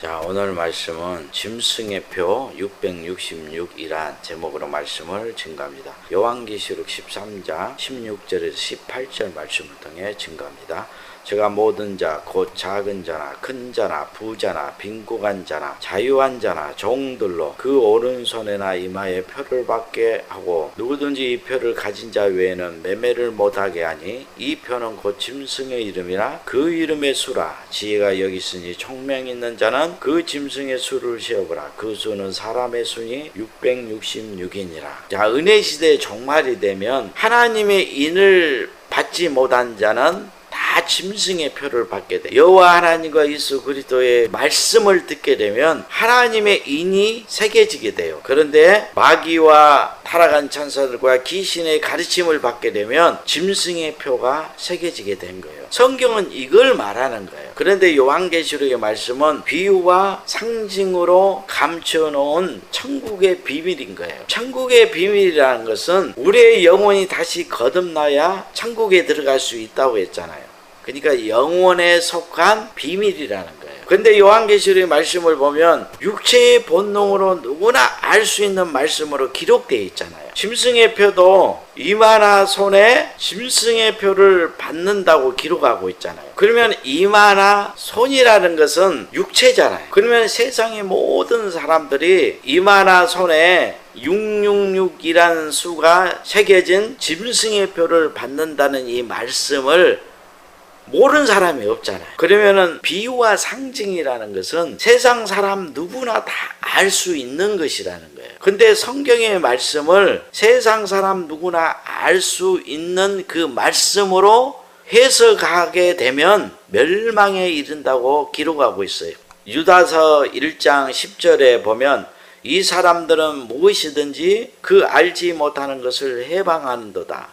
자, 오늘 말씀은 짐승의 표 666이란 제목으로 말씀을 증거합니다. 요한계시록 13장 16절에서 18절 말씀을 통해 증거합니다. 제가 모든 자, 곧 작은 자나 큰 자나 부자나 빈곤한 자나 자유한 자나 종들로 그 오른손에나 이마에 표를 받게 하고 누구든지 이 표를 가진 자 외에는 매매를 못하게 하니 이 표는 곧 짐승의 이름이라 그 이름의 수라. 지혜가 여기 있으니 총명 있는 자는 그 짐승의 수를 세어보라. 그 수는 사람의 수니 666이니라. 자, 은혜 시대의 종말이 되면 하나님의 인을 받지 못한 자는 다 짐승의 표를 받게 돼. 여호와 하나님과 예수 그리스도의 말씀을 듣게 되면 하나님의 인이 새겨지게 돼요. 그런데 마귀와 타락한 천사들과 귀신의 가르침을 받게 되면 짐승의 표가 새겨지게 된 거예요. 성경은 이걸 말하는 거예요. 그런데 요한계시록의 말씀은 비유와 상징으로 감춰놓은 천국의 비밀인 거예요. 천국의 비밀이라는 것은 우리의 영혼이 다시 거듭나야 천국에 들어갈 수 있다고 했잖아요. 그러니까 영혼에 속한 비밀이라는 거예요. 근데 요한계시록의 말씀을 보면 육체의 본능으로 누구나 알 수 있는 말씀으로 기록되어 있잖아요. 짐승의 표도 이마나 손에 짐승의 표를 받는다고 기록하고 있잖아요. 그러면 이마나 손이라는 것은 육체잖아요. 그러면 세상의 모든 사람들이 이마나 손에 666이라는 수가 새겨진 짐승의 표를 받는다는 이 말씀을 모르는 사람이 없잖아요. 그러면은 비유와 상징이라는 것은 세상 사람 누구나 다 알 수 있는 것이라는 거예요. 근데 성경의 말씀을 세상 사람 누구나 알 수 있는 그 말씀으로 해석하게 되면 멸망에 이른다고 기록하고 있어요. 유다서 1장 10절에 보면 이 사람들은 무엇이든지 그 알지 못하는 것을 해방하는도다.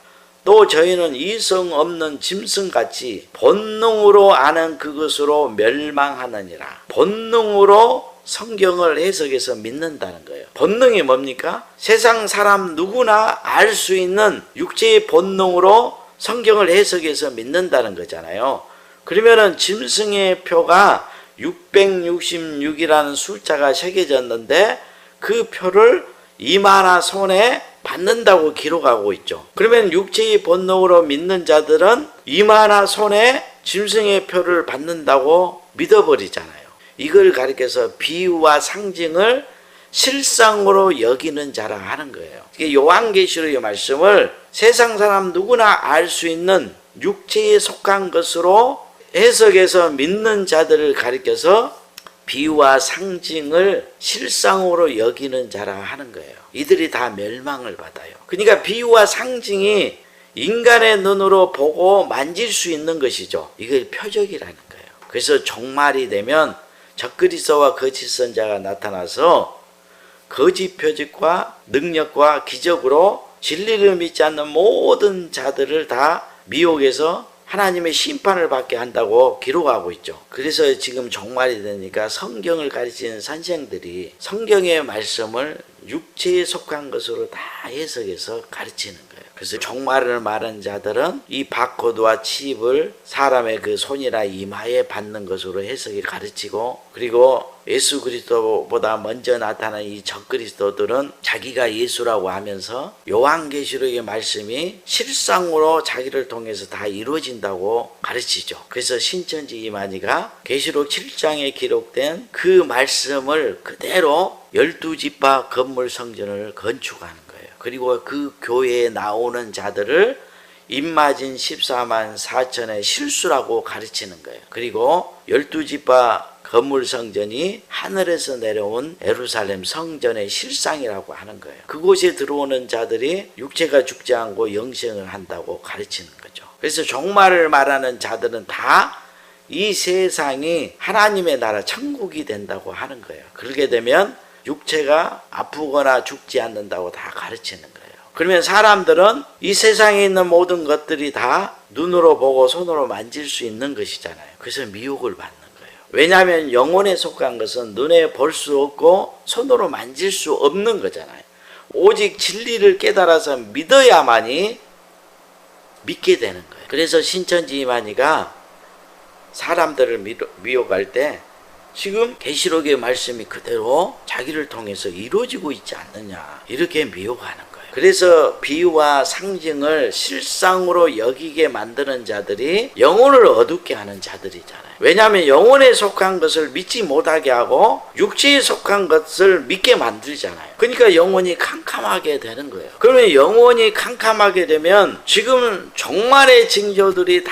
또 저희는 이성 없는 짐승같이 본능으로 아는 그것으로 멸망하느니라. 본능으로 성경을 해석해서 믿는다는 거예요. 본능이 뭡니까? 세상 사람 누구나 알 수 있는 육체의 본능으로 성경을 해석해서 믿는다는 거잖아요. 그러면은 짐승의 표가 666이라는 숫자가 새겨졌는데 그 표를 이마나 손에 받는다고 기록하고 있죠. 그러면 육체의 본능으로 믿는 자들은 이마나 손에 짐승의 표를 받는다고 믿어버리잖아요. 이걸 가리켜서 비유와 상징을 실상으로 여기는 자라 하는 거예요. 요한계시록의 말씀을 세상 사람 누구나 알 수 있는 육체에 속한 것으로 해석해서 믿는 자들을 가리켜서 비유와 상징을 실상으로 여기는 자라 하는 거예요. 이들이 다 멸망을 받아요. 그러니까 비유와 상징이 인간의 눈으로 보고 만질 수 있는 것이죠. 이걸 표적이라는 거예요. 그래서 종말이 되면 적그리스도와 거짓 선자가 나타나서 거짓 표적과 능력과 기적으로 진리를 믿지 않는 모든 자들을 다 미혹해서 하나님의 심판을 받게 한다고 기록하고 있죠. 그래서 지금 종말이 되니까 성경을 가르치는 선생들이 성경의 말씀을 육체에 속한 것으로 다 해석해서 가르치는 거예요. 그래서 종말을 말하는 자들은 이 바코드와 칩을 사람의 그 손이나 이마에 받는 것으로 해석이 가르치고, 그리고 예수 그리스도보다 먼저 나타난 이 적그리스도들은 자기가 예수라고 하면서 요한계시록의 말씀이 실상으로 자기를 통해서 다 이루어진다고 가르치죠. 그래서 신천지 이만희가 계시록 7장에 기록된 그 말씀을 그대로 12지파 건물 성전을 건축하는 거예요. 그리고 그 교회에 나오는 자들을 입맞은 14만 4천의 실수라고 가르치는 거예요. 그리고 12지파 건물 성전이 하늘에서 내려온 예루살렘 성전의 실상이라고 하는 거예요. 그곳에 들어오는 자들이 육체가 죽지 않고 영생을 한다고 가르치는 거죠. 그래서 종말을 말하는 자들은 다 이 세상이 하나님의 나라 천국이 된다고 하는 거예요. 그렇게 되면 육체가 아프거나 죽지 않는다고 다 가르치는 거예요. 그러면 사람들은 이 세상에 있는 모든 것들이 다 눈으로 보고 손으로 만질 수 있는 것이잖아요. 그래서 미혹을 받는 거예요. 왜냐하면 영혼에 속한 것은 눈에 볼 수 없고 손으로 만질 수 없는 거잖아요. 오직 진리를 깨달아서 믿어야만이 믿게 되는 거예요. 그래서 신천지 이만희가 사람들을 미혹할 때 지금 계시록의 말씀이 그대로 자기를 통해서 이루어지고 있지 않느냐, 이렇게 미혹하는 거예요. 그래서 비유와 상징을 실상으로 여기게 만드는 자들이 영혼을 어둡게 하는 자들이잖아요. 왜냐하면 영혼에 속한 것을 믿지 못하게 하고 육체에 속한 것을 믿게 만들잖아요. 그러니까 영혼이 캄캄하게 되는 거예요. 그러면 영혼이 캄캄하게 되면 지금 종말의 징조들이 다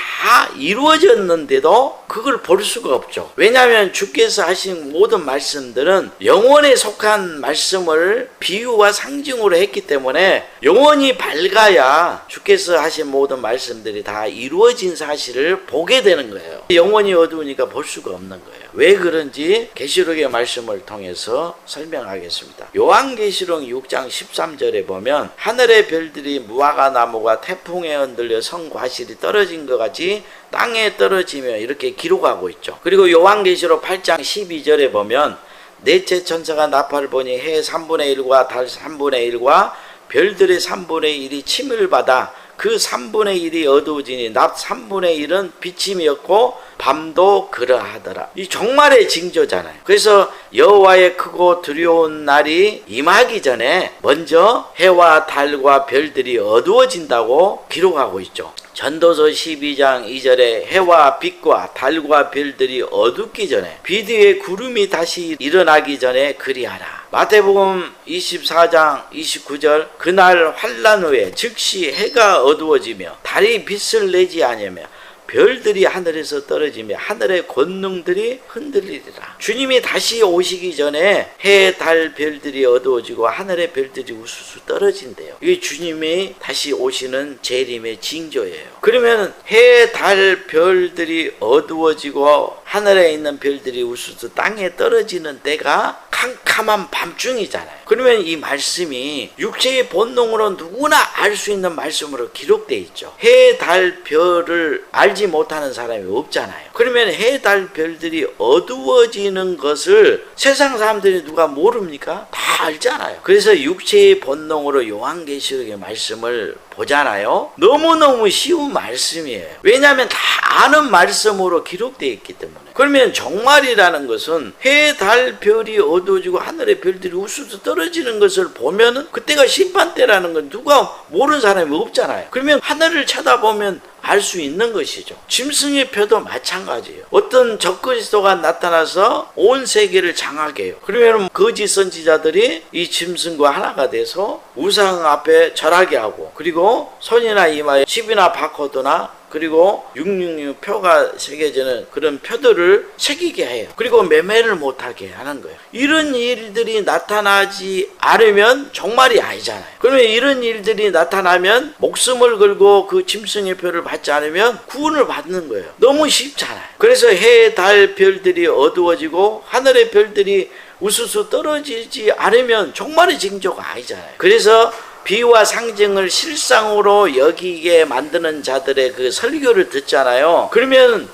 이루어졌는데도 그걸 볼 수가 없죠. 왜냐하면 주께서 하신 모든 말씀들은 영혼에 속한 말씀을 비유와 상징으로 했기 때문에 영혼이 밝아야 주께서 하신 모든 말씀들이 다 이루어진 사실을 보게 되는 거예요. 영혼이 어두우니까 볼 수가 없는 거예요. 왜 그런지 계시록의 말씀을 통해서 설명하겠습니다. 요한계시록 6장 13절에 보면 하늘의 별들이 무화과 나무가 태풍에 흔들려 성과실이 떨어진 것 같이 땅에 떨어지며 이렇게 기록하고 있죠. 그리고 요한계시록 8장 12절에 보면 넷째 천사가 나팔을 보니 해의 3분의 1과 달 3분의 1과 별들의 3분의 1이 침을 받아 그 3분의 1이 어두워지니 낮 3분의 1은 비침이었고 밤도 그러하더라. 이 종말의 징조잖아요. 그래서 여호와의 크고 두려운 날이 임하기 전에 먼저 해와 달과 별들이 어두워진다고 기록하고 있죠. 전도서 12장 2절에 해와 빛과 달과 별들이 어둡기 전에 빛 위에 구름이 다시 일어나기 전에 그리하라. 마태복음 24장 29절 그날 환난 후에 즉시 해가 어두워지며 달이 빛을 내지 아니하며 별들이 하늘에서 떨어지며 하늘의 권능들이 흔들리리라. 주님이 다시 오시기 전에 해, 달, 별들이 어두워지고 하늘의 별들이 우수수 떨어진대요. 이게 주님이 다시 오시는 재림의 징조예요. 그러면 해, 달, 별들이 어두워지고 하늘에 있는 별들이 우수수 땅에 떨어지는 때가 캄캄한 밤중이잖아요. 그러면 이 말씀이 육체의 본능으로 누구나 알 수 있는 말씀으로 기록되어 있죠. 해, 달, 별을 알지 못하는 사람이 없잖아요. 그러면 해, 달, 별들이 어두워지는 것을 세상 사람들이 누가 모릅니까? 다 알잖아요. 그래서 육체의 본능으로 요한계시록의 말씀을 보잖아요. 너무너무 쉬운 말씀이에요. 왜냐하면 다 아는 말씀으로 기록되어 있기 때문에. 그러면 종말이라는 것은 해, 달, 별이 어두워지고 하늘의 별들이 우수수 떨어지는 것을 보면은 그때가 심판때라는 건 누가 모르는 사람이 없잖아요. 그러면 하늘을 쳐다보면 알 수 있는 것이죠. 짐승의 표도 마찬가지예요. 어떤 적그리스도가 나타나서 온 세계를 장하게 해요. 그러면 거짓 선지자들이 이 짐승과 하나가 돼서 우상 앞에 절하게 하고, 그리고 손이나 이마에 칩이나 바코드나 그리고 666 표가 새겨지는 그런 표들을 새기게 해요. 그리고 매매를 못하게 하는 거예요. 이런 일들이 나타나지 않으면 종말이 아니잖아요. 그러면 이런 일들이 나타나면 목숨을 걸고 그 짐승의 표를 받지 않으면 구원을 받는 거예요. 너무 쉽잖아요. 그래서 해, 달, 별들이 어두워지고 하늘의 별들이 우수수 떨어지지 않으면 종말의 징조가 아니잖아요. 그래서 비유와 상징을 실상으로 여기게 만드는 자들의 그 설교를 듣잖아요. 그러면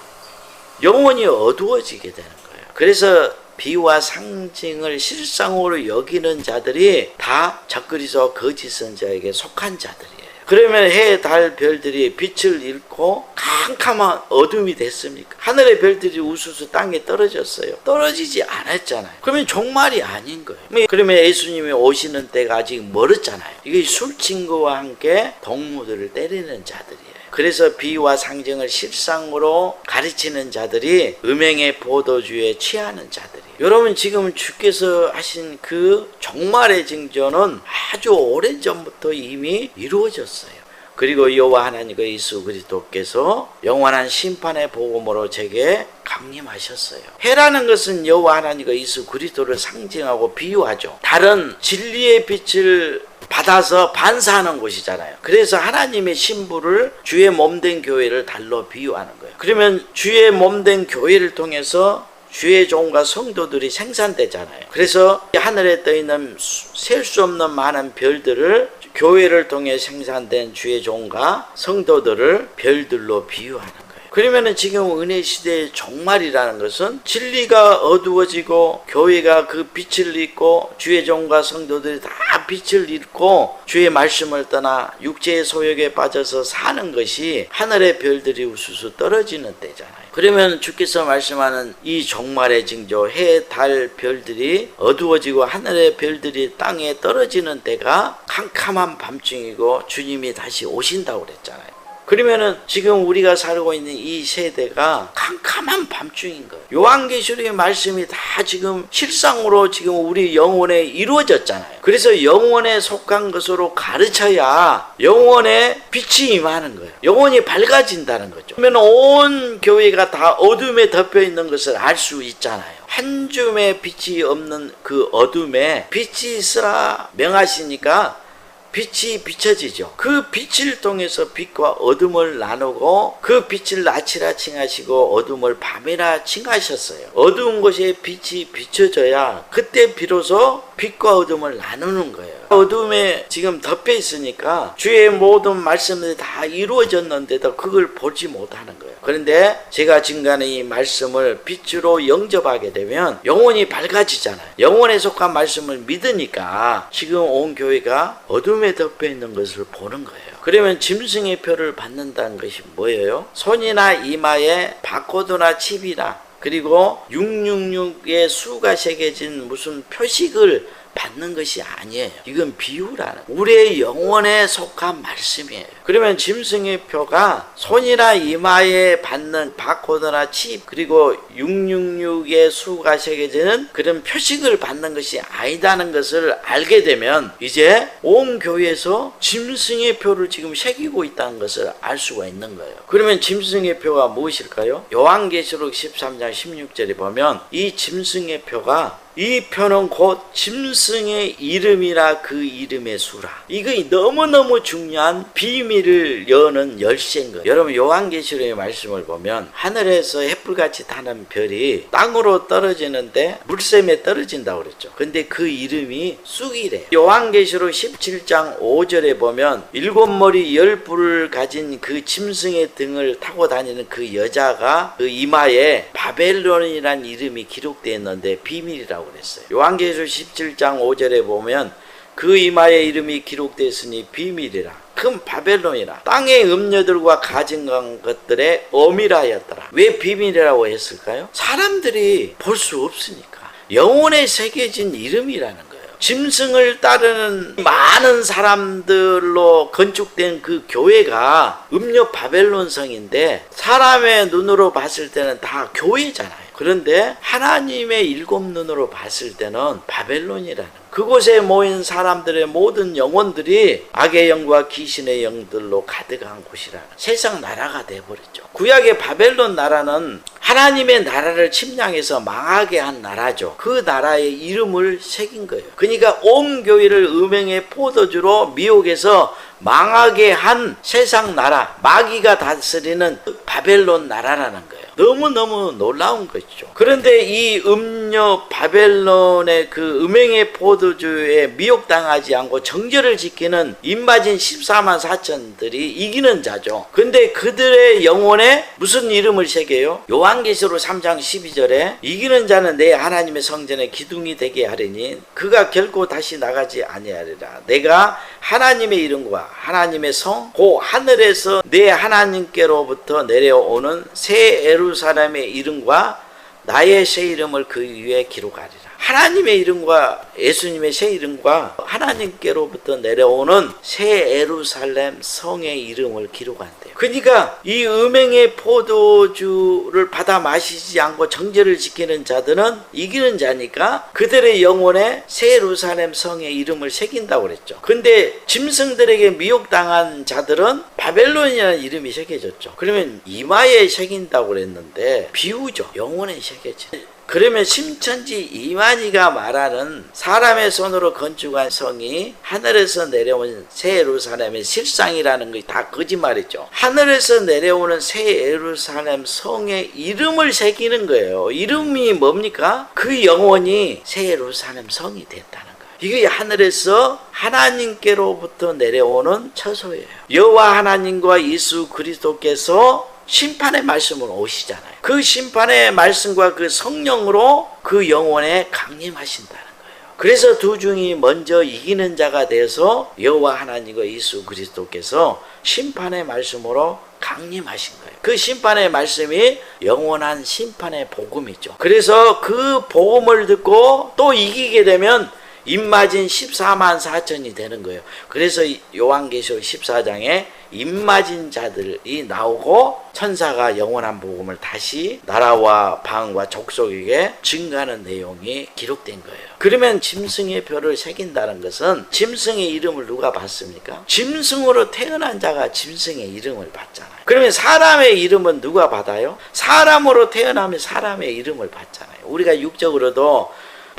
영혼이 어두워지게 되는 거예요. 그래서 비유와 상징을 실상으로 여기는 자들이 다 적그리스도 거짓 선지자에게 속한 자들이에요. 그러면 해, 달, 별들이 빛을 잃고 캄캄한 어둠이 됐습니까? 하늘의 별들이 우수수 땅에 떨어졌어요. 떨어지지 않았잖아요. 그러면 종말이 아닌 거예요. 그러면 예수님이 오시는 때가 아직 멀었잖아요. 이게 술친구와 함께 동무들을 때리는 자들이에요. 그래서 비유와 상징을 실상으로 가르치는 자들이 음행의 포도주에 취하는 자들이에요. 여러분, 지금 주께서 하신 그 종말의 징조는 아주 오래전부터 이미 이루어졌어요. 그리고 여호와 하나님과 예수 그리스도께서 영원한 심판의 복음으로 제게 강림하셨어요. 해라는 것은 여호와 하나님과 예수 그리스도를 상징하고 비유하죠. 달은 진리의 빛을 받아서 반사하는 곳이잖아요. 그래서 하나님의 신부를 주의 몸된 교회를 달로 비유하는 거예요. 그러면 주의 몸된 교회를 통해서 주의 종과 성도들이 생산되잖아요. 그래서 하늘에 떠있는 셀 수 없는 많은 별들을 교회를 통해 생산된 주의 종과 성도들을 별들로 비유하는 거예요. 그러면은 지금 은혜 시대의 종말이라는 것은 진리가 어두워지고 교회가 그 빛을 잃고 주의 종과 성도들이 다 빛을 잃고 주의 말씀을 떠나 육체의 소욕에 빠져서 사는 것이 하늘의 별들이 우수수 떨어지는 때잖아요. 그러면 주께서 말씀하는 이 종말의 징조, 해, 달, 별들이 어두워지고 하늘의 별들이 땅에 떨어지는 때가 캄캄한 밤중이고 주님이 다시 오신다고 그랬잖아요. 그러면은 지금 우리가 살고 있는 이 세대가 캄캄한 밤중인 거예요. 요한계시록의 말씀이 다 지금 실상으로 지금 우리 영혼에 이루어졌잖아요. 그래서 영혼에 속한 것으로 가르쳐야 영혼에 빛이 임하는 거예요. 영혼이 밝아진다는 거죠. 그러면 온 교회가 다 어둠에 덮여 있는 것을 알 수 있잖아요. 한 줌의 빛이 없는 그 어둠에 빛이 있으라 명하시니까 빛이 비춰지죠. 그 빛을 통해서 빛과 어둠을 나누고 그 빛을 낮이라 칭하시고 어둠을 밤이라 칭하셨어요. 어두운 곳에 빛이 비춰져야 그때 비로소 빛과 어둠을 나누는 거예요. 어둠에 지금 덮여 있으니까 주의 모든 말씀들이 다 이루어졌는데도 그걸 보지 못하는 거예요. 그런데 제가 지금간에 이 말씀을 빛으로 영접하게 되면 영혼이 밝아지잖아요. 영혼에 속한 말씀을 믿으니까 지금 온 교회가 어둠에 덮여 있는 것을 보는 거예요. 그러면 짐승의 표를 받는다는 것이 뭐예요? 손이나 이마에 바코드나 칩이나 그리고 666의 수가 새겨진 무슨 표식을 받는 것이 아니에요. 이건 비유라는 우리의 영혼에 속한 말씀이에요. 그러면 짐승의 표가 손이나 이마에 받는 바코드나 칩 그리고 666의 수가 새겨지는 그런 표식을 받는 것이 아니다는 것을 알게 되면 이제 온 교회에서 짐승의 표를 지금 새기고 있다는 것을 알 수가 있는 거예요. 그러면 짐승의 표가 무엇일까요? 요한계시록 13장 16절에 보면 이 짐승의 표가 이 표는 곧 짐승의 이름이라 그 이름의 수라. 이거 너무너무 중요한 비밀을 여는 열쇠인 거예요. 여러분 요한계시록의 말씀을 보면 하늘에서 햇불같이 타는 별이 땅으로 떨어지는데 물샘에 떨어진다고 그랬죠. 근데 그 이름이 쑥이래요. 요한계시록 17장 5절에 보면 7머리 10뿔을 가진 그 짐승의 등을 타고 다니는 그 여자가 그 이마에 바벨론이라는 이름이 기록되어 있는데 비밀이라고 그랬어요. 요한계시록 17장 5절에 보면 그 이마에 이름이 기록되었으니 비밀이라 큰 바벨론이라 땅의 음녀들과 가진 것들의 어미라였더라. 왜 비밀이라고 했을까요? 사람들이 볼 수 없으니까. 영혼에 새겨진 이름이라는 거예요. 짐승을 따르는 많은 사람들로 건축된 그 교회가 음녀 바벨론 성인데 사람의 눈으로 봤을 때는 다 교회잖아요. 그런데 하나님의 일곱 눈으로 봤을 때는 바벨론이라는 그곳에 모인 사람들의 모든 영혼들이 악의 영과 귀신의 영들로 가득한 곳이라는 세상 나라가 되어버렸죠. 구약의 바벨론 나라는 하나님의 나라를 침략해서 망하게 한 나라죠. 그 나라의 이름을 새긴 거예요. 그러니까 온 교회를 음행의 포도주로 미혹해서 망하게 한 세상 나라, 마귀가 다스리는 바벨론 나라라는 거예요. 너무너무 놀라운 것이죠. 그런데 이 음녀 바벨론의 그 음행의 포도주에 미혹당하지 않고 정절을 지키는 인마진 14만 4천들이 이기는 자죠. 근데 그들의 영혼에 무슨 이름을 새겨요? 요한계시록 3장 12절에 이기는 자는 내 하나님의 성전에 기둥이 되게 하리니 그가 결코 다시 나가지 아니하리라. 내가 하나님의 이름과 하나님의 성, 그 하늘에서 내 하나님께로부터 내려오는 새 예루살렘의 이름과 나의 새 이름을 그 위에 기록하리라. 하나님의 이름과 예수님의 새 이름과 하나님께로부터 내려오는 새 예루살렘 성의 이름을 기록한대요. 그러니까 이 음행의 포도주를 받아 마시지 않고 정죄를 지키는 자들은 이기는 자니까 그들의 영혼에 새 예루살렘 성의 이름을 새긴다고 그랬죠. 근데 짐승들에게 미혹당한 자들은 바벨론이라는 이름이 새겨졌죠. 그러면 이마에 새긴다고 그랬는데 비유죠. 영혼에 새겨진. 그러면 심천지 이만희가 말하는 사람의 손으로 건축한 성이 하늘에서 내려온 새 예루살렘의 실상이라는 것이 다 거짓말이죠. 하늘에서 내려오는 새 예루살렘 성의 이름을 새기는 거예요. 이름이 뭡니까? 그 영혼이 새 예루살렘 성이 됐다는 거예요. 이게 하늘에서 하나님께로부터 내려오는 처소예요. 여호와 하나님과 예수 그리스도께서 심판의 말씀으로 오시잖아요. 그 심판의 말씀과 그 성령으로 그 영혼에 강림하신다는 거예요. 그래서 두 중이 먼저 이기는 자가 되어서 여호와 하나님과 예수 그리스도께서 심판의 말씀으로 강림하신 거예요. 그 심판의 말씀이 영원한 심판의 복음이죠. 그래서 그 복음을 듣고 또 이기게 되면 입맞은 14만 4천이 되는 거예요. 그래서 요한계시록 14장에 입맞은 자들이 나오고 천사가 영원한 복음을 다시 나라와 방과 족속에게 증거하는 내용이 기록된 거예요. 그러면 짐승의 표를 새긴다는 것은 짐승의 이름을 누가 받습니까? 짐승으로 태어난 자가 짐승의 이름을 받잖아요. 그러면 사람의 이름은 누가 받아요? 사람으로 태어나면 사람의 이름을 받잖아요. 우리가 육적으로도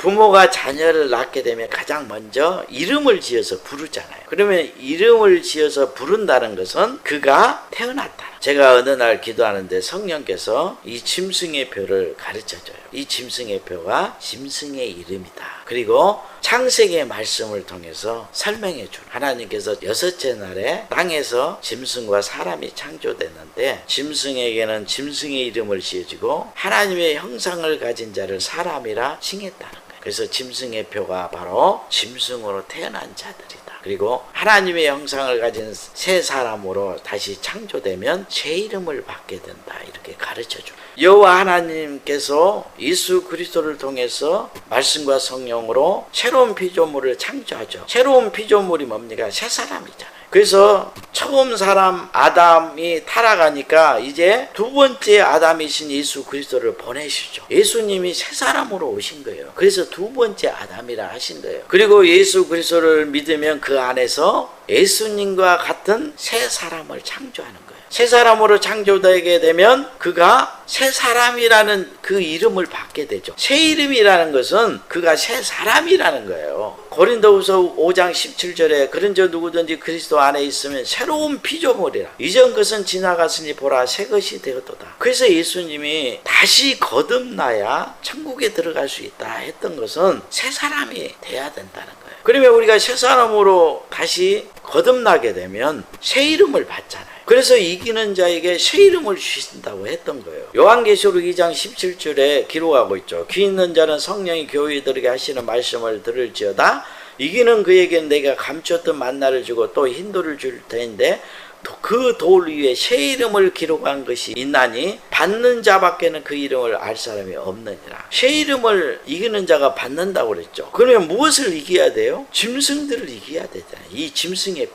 부모가 자녀를 낳게 되면 가장 먼저 이름을 지어서 부르잖아요. 그러면 이름을 지어서 부른다는 것은 그가 태어났다. 제가 어느 날 기도하는데 성령께서 이 짐승의 표를 가르쳐줘요. 이 짐승의 표가 짐승의 이름이다. 그리고 창세기의 말씀을 통해서 설명해 준 하나님께서 여섯째 날에 땅에서 짐승과 사람이 창조됐는데 짐승에게는 짐승의 이름을 지어주고 하나님의 형상을 가진 자를 사람이라 칭했다는 거예요. 그래서 짐승의 표가 바로 짐승으로 태어난 자들이다. 그리고 하나님의 형상을 가진 새 사람으로 다시 창조되면 새 이름을 받게 된다. 이렇게 가르쳐줍니다. 여호와 하나님께서 예수 그리스도를 통해서 말씀과 성령으로 새로운 피조물을 창조하죠. 새로운 피조물이 뭡니까? 새 사람이잖아요. 그래서 처음 사람 아담이 타락하니까 이제 두 번째 아담이신 예수 그리스도를 보내시죠. 예수님이 새 사람으로 오신 거예요. 그래서 두 번째 아담이라 하신 거예요. 그리고 예수 그리스도를 믿으면 그 안에서 예수님과 같은 새 사람을 창조하는 거예요. 새 사람으로 창조되게 되면 그가 새 사람이라는 그 이름을 받게 되죠. 새 이름이라는 것은 그가 새 사람이라는 거예요. 고린도후서 5장 17절에 그런저 누구든지 그리스도 안에 있으면 새로운 피조물이라. 이전 것은 지나갔으니 보라 새 것이 되었도다. 그래서 예수님이 다시 거듭나야 천국에 들어갈 수 있다 했던 것은 새 사람이 돼야 된다는 거예요. 그러면 우리가 새 사람으로 다시 거듭나게 되면 새 이름을 받잖아요. 그래서 이기는 자에게 새 이름을 주신다고 했던 거예요. 요한계시록 2장 17절에 기록하고 있죠. 귀 있는 자는 성령이 교회들에게 하시는 말씀을 들을지어다. 이기는 그에게 내가 감췄던 만나를 주고 또 흰돌을 줄 터인데 그 돌 위에 새 이름을 기록한 것이 있나니 받는 자밖에는 그 이름을 알 사람이 없느니라. 새 이름을 이기는 자가 받는다고 그랬죠. 그러면 무엇을 이겨야 돼요? 짐승들을 이겨야 되잖아요. 이 짐승의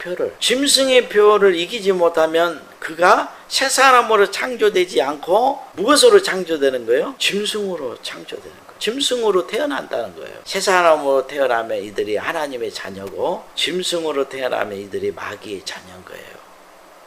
표를 이기지 못하면 그가 새 사람으로 창조되지 않고 무엇으로 창조되는 거예요? 짐승으로 창조되는 거예요. 짐승으로 태어난다는 거예요. 새 사람으로 태어나면 이들이 하나님의 자녀고 짐승으로 태어나면 이들이 마귀의 자녀인 거예요.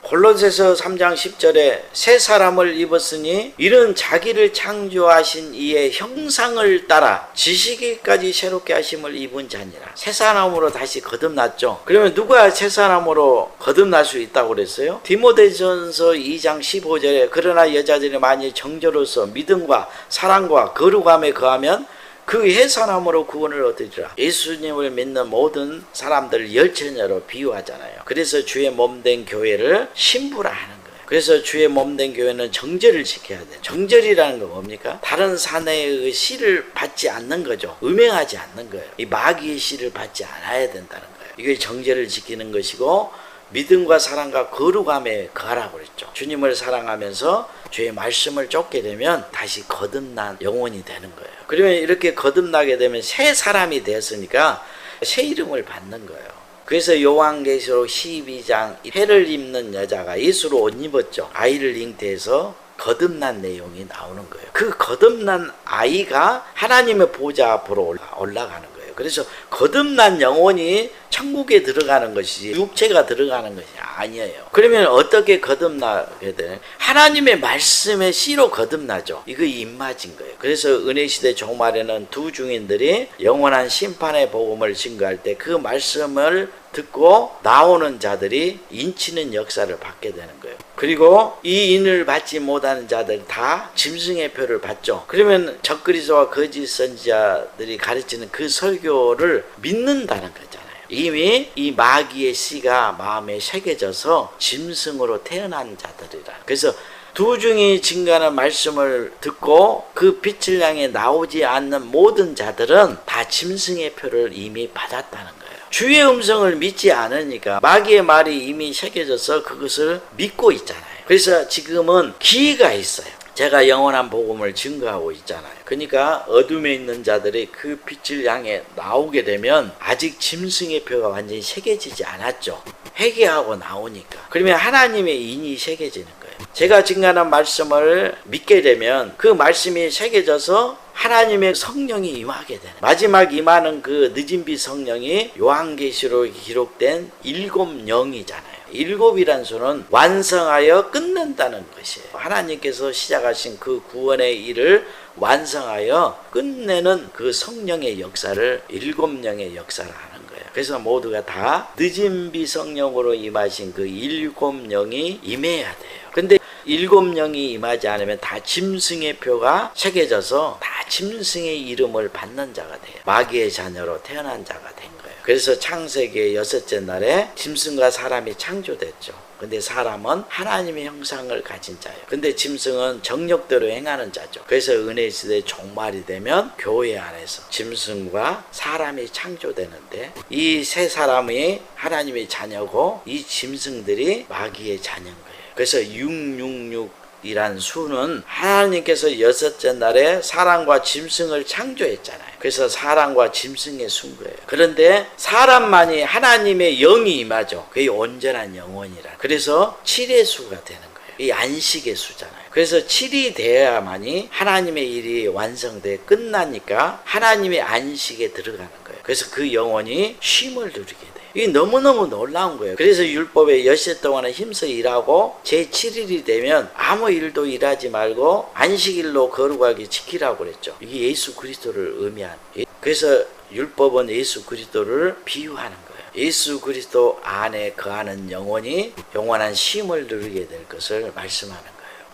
골로새서 3장 10절에 새 사람을 입었으니 이는 자기를 창조하신 이의 형상을 따라 지식에까지 새롭게 하심을 입은 자니라. 새 사람으로 다시 거듭났죠. 그러면 누가 새 사람으로 거듭날 수 있다고 그랬어요? 디모데전서 2장 15절에 그러나 여자들이 만일 정죄로서 믿음과 사랑과 거룩함에 거하면 그 새 사람으로 구원을 얻으리라. 예수님을 믿는 모든 사람들을 열처녀로 비유하잖아요. 그래서 주의 몸된 교회를 신부라 하는 거예요. 그래서 주의 몸된 교회는 정죄를 지켜야 돼요. 정죄이라는 건 뭡니까? 다른 사내의 씨를 받지 않는 거죠. 음행하지 않는 거예요. 이 마귀의 씨를 받지 않아야 된다는 거예요. 이게 정죄를 지키는 것이고 믿음과 사랑과 거룩함에 거하라고 그랬죠. 주님을 사랑하면서 주의 말씀을 쫓게 되면 다시 거듭난 영혼이 되는 거예요. 그러면 이렇게 거듭나게 되면 새 사람이 되었으니까 새 이름을 받는 거예요. 그래서 요한계시록 12장 회를 입는 여자가 예수로 옷 입었죠. 아이를 잉태해서 거듭난 내용이 나오는 거예요. 그 거듭난 아이가 하나님의 보좌 앞으로 올라가는 거예요. 그래서 거듭난 영혼이 천국에 들어가는 것이지 육체가 들어가는 것이 아니에요. 그러면 어떻게 거듭나게 되나요? 하나님의 말씀의 씨로 거듭나죠. 이거 입맞은 거예요. 그래서 은혜시대 종말에는 두 중인들이 영원한 심판의 복음을 증거할 때 그 말씀을 듣고 나오는 자들이 인치는 역사를 받게 되는 거예요. 그리고 이 인을 받지 못하는 자들 다 짐승의 표를 받죠. 그러면 적그리스도와 거짓 선지자들이 가르치는 그 설교를 믿는다는 거잖아요. 이미 이 마귀의 씨가 마음에 새겨져서 짐승으로 태어난 자들이라. 그래서 두 중이 증거하는 말씀을 듣고 그 빛을 향해 나오지 않는 모든 자들은 다 짐승의 표를 이미 받았다는 거예요. 주의 음성을 믿지 않으니까 마귀의 말이 이미 새겨져서 그것을 믿고 있잖아요. 그래서 지금은 기회가 있어요. 제가 영원한 복음을 증거하고 있잖아요. 그러니까 어둠에 있는 자들이 그 빛을 향해 나오게 되면 아직 짐승의 표가 완전히 새겨지지 않았죠. 회개하고 나오니까. 그러면 하나님의 인이 새겨지는 거예요. 제가 증거하는 말씀을 믿게 되면 그 말씀이 새겨져서 하나님의 성령이 임하게 되는, 마지막 임하는 그 늦은빛 성령이 요한계시록에 기록된 7영이잖아요. 7이란 수는 완성하여 끝낸다는 것이에요. 하나님께서 시작하신 그 구원의 일을 완성하여 끝내는 그 성령의 역사를 7영의 역사를 하는 거예요. 그래서 모두가 다 늦은빛 성령으로 임하신 그 7영이 임해야 돼요. 근데 7영이 임하지 않으면 다 짐승의 표가 새겨져서 다 짐승의 이름을 받는 자가 돼요. 마귀의 자녀로 태어난 자가 된 거예요. 그래서 창세기의 6째 날에 짐승과 사람이 창조됐죠. 근데 사람은 하나님의 형상을 가진 자예요. 근데 짐승은 정력대로 행하는 자죠. 그래서 은혜 시대 종말이 되면 교회 안에서 짐승과 사람이 창조되는데 이 세 사람이 하나님의 자녀고 이 짐승들이 마귀의 자녀인 거예요. 그래서 666이란 수는 하나님께서 6째 날에 사람과 짐승을 창조했잖아요. 그래서 사람과 짐승의 수인 거예요. 그런데 사람만이 하나님의 영이 임하죠. 그게 온전한 영혼이라. 그래서 7의 수가 되는 거예요. 이 안식의 수잖아요. 그래서 7이 돼야만이 하나님의 일이 완성돼 끝나니까 하나님의 안식에 들어가는 거예요. 그래서 그 영혼이 쉼을 누리게 돼요. 이게 너무너무 놀라운 거예요. 그래서 율법에 엿새 동안에 힘써 일하고 제7일이 되면 아무 일도 일하지 말고 안식일로 거룩하게 지키라고 그랬죠. 이게 예수 그리스도를 의미한. 그래서 율법은 예수 그리스도를 비유하는 거예요. 예수 그리스도 안에 거하는 영혼이 영원한 쉼을 누리게 될 것을 말씀하는 거예요.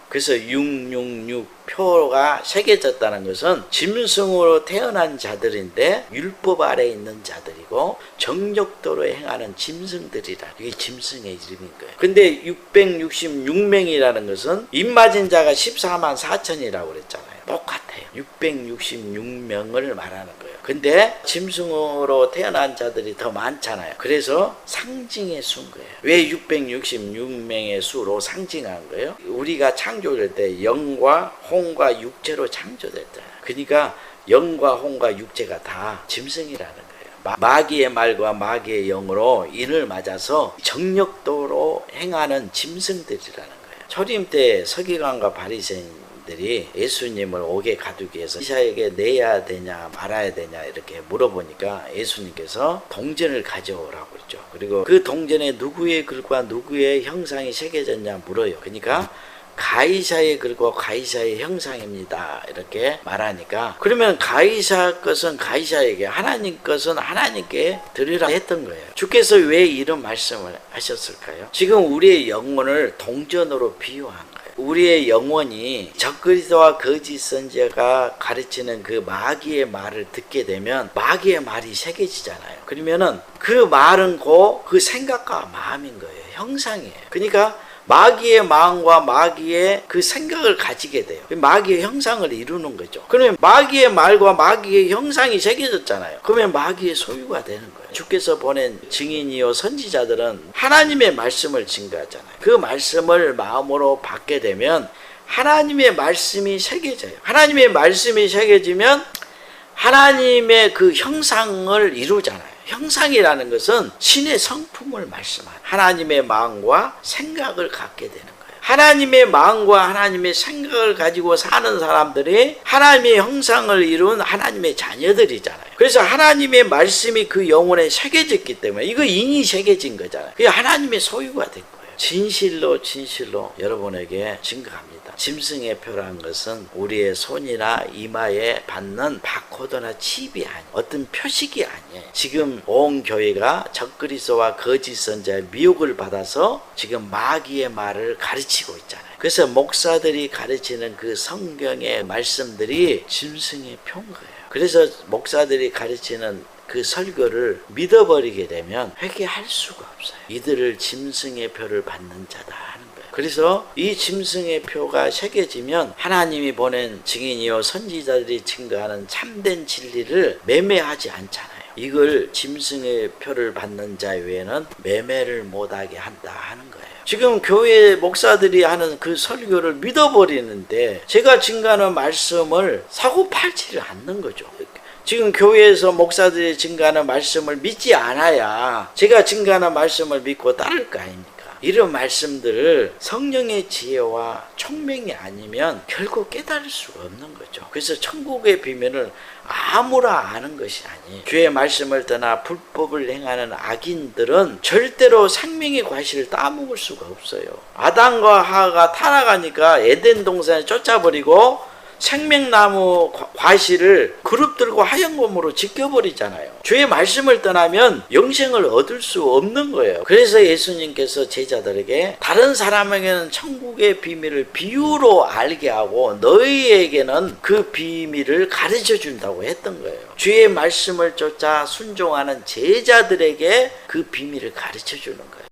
그래서 666 표가 새겨졌다는 것은 짐승으로 태어난 자들인데 율법 아래에 있는 자들이고 정력도로 행하는 짐승들이라. 이게 짐승의 이름인 거예요. 근데 666명이라는 것은 입맞은 자가 14만 4천이라고 그랬잖아요. 똑같아요. 666명을 말하는 거예요. 근데 짐승으로 태어난 자들이 더 많잖아요. 그래서 상징의 수인 거예요. 왜 666명의 수로 상징한 거예요? 우리가 창조될 때 영과 홍과 육체로 창조됐잖아요. 그러니까 영과 홍과 육체가 다 짐승이라는 거예요. 마귀의 말과 마귀의 영으로 인을 맞아서 정력도로 행하는 짐승들이라는 거예요. 초림 때 서기관과 바리새인들이 예수님을 옥에 가두기 위해서 이사에게 내야 되냐 말아야 되냐 이렇게 물어보니까 예수님께서 동전을 가져오라고 그랬죠. 그리고 그 동전에 누구의 글과 누구의 형상이 새겨졌냐 물어요. 그러니까 가이사의 글과 가이사의 형상입니다 이렇게 말하니까, 그러면 가이사 것은 가이사에게, 하나님 것은 하나님께 드리라 했던 거예요. 주께서 왜 이런 말씀을 하셨을까요? 지금 우리의 영혼을 동전으로 비유한 거예요. 우리의 영혼이 적그리스도와 거짓 선지자가 가르치는 그 마귀의 말을 듣게 되면 마귀의 말이 새겨지잖아요. 그러면은 그 말은 곧 그 생각과 마음인 거예요. 형상이에요. 그러니까 마귀의 마음과 마귀의 그 생각을 가지게 돼요. 마귀의 형상을 이루는 거죠. 그러면 마귀의 말과 마귀의 형상이 새겨졌잖아요. 그러면 마귀의 소유가 되는 거예요. 주께서 보낸 증인이요 선지자들은 하나님의 말씀을 증거하잖아요. 그 말씀을 마음으로 받게 되면 하나님의 말씀이 새겨져요. 하나님의 말씀이 새겨지면 하나님의 그 형상을 이루잖아요. 형상이라는 것은 신의 성품을 말씀하는, 하나님의 마음과 생각을 갖게 되는 거예요. 하나님의 마음과 하나님의 생각을 가지고 사는 사람들이 하나님의 형상을 이룬 하나님의 자녀들이잖아요. 그래서 하나님의 말씀이 그 영혼에 새겨졌기 때문에 이거 인이 새겨진 거잖아요. 그게 하나님의 소유가 된 거예요. 진실로 진실로 여러분에게 증거합니다. 짐승의 표라는 것은 우리의 손이나 이마에 받는 바코드나 칩이 아니에요. 어떤 표식이 아니에요. 지금 온 교회가 적그리스도와 거짓 선지자의 미혹을 받아서 지금 마귀의 말을 가르치고 있잖아요. 그래서 목사들이 가르치는 그 성경의 말씀들이 짐승의 표인 거예요. 그래서 목사들이 가르치는 그 설교를 믿어버리게 되면 회개할 수가 없어요. 이들을 짐승의 표를 받는 자다 하는 거예요. 그래서 이 짐승의 표가 새겨지면 하나님이 보낸 증인이요 선지자들이 증거하는 참된 진리를 매매하지 않잖아요. 이걸 짐승의 표를 받는 자 외에는 매매를 못하게 한다 하는 거예요. 지금 교회 목사들이 하는 그 설교를 믿어버리는데 제가 증거하는 말씀을 사고 팔지를 않는 거죠. 지금 교회에서 목사들이 증거하는 말씀을 믿지 않아야 제가 증거하는 말씀을 믿고 따를 거 아닙니까? 이런 말씀들을 성령의 지혜와 총명이 아니면 결국 깨달을 수가 없는 거죠. 그래서 천국의 비밀을 아무나 아는 것이 아니, 주의 말씀을 떠나 불법을 행하는 악인들은 절대로 생명의 과실을 따먹을 수가 없어요. 아담과 하와가 타락하니까 에덴 동산에 쫓아버리고 생명나무 과실을 그룹 들고 하얀검으로 지켜버리잖아요. 주의 말씀을 떠나면 영생을 얻을 수 없는 거예요. 그래서 예수님께서 제자들에게 다른 사람에게는 천국의 비밀을 비유로 알게 하고 너희에게는 그 비밀을 가르쳐 준다고 했던 거예요. 주의 말씀을 쫓아 순종하는 제자들에게 그 비밀을 가르쳐 주는 거예요.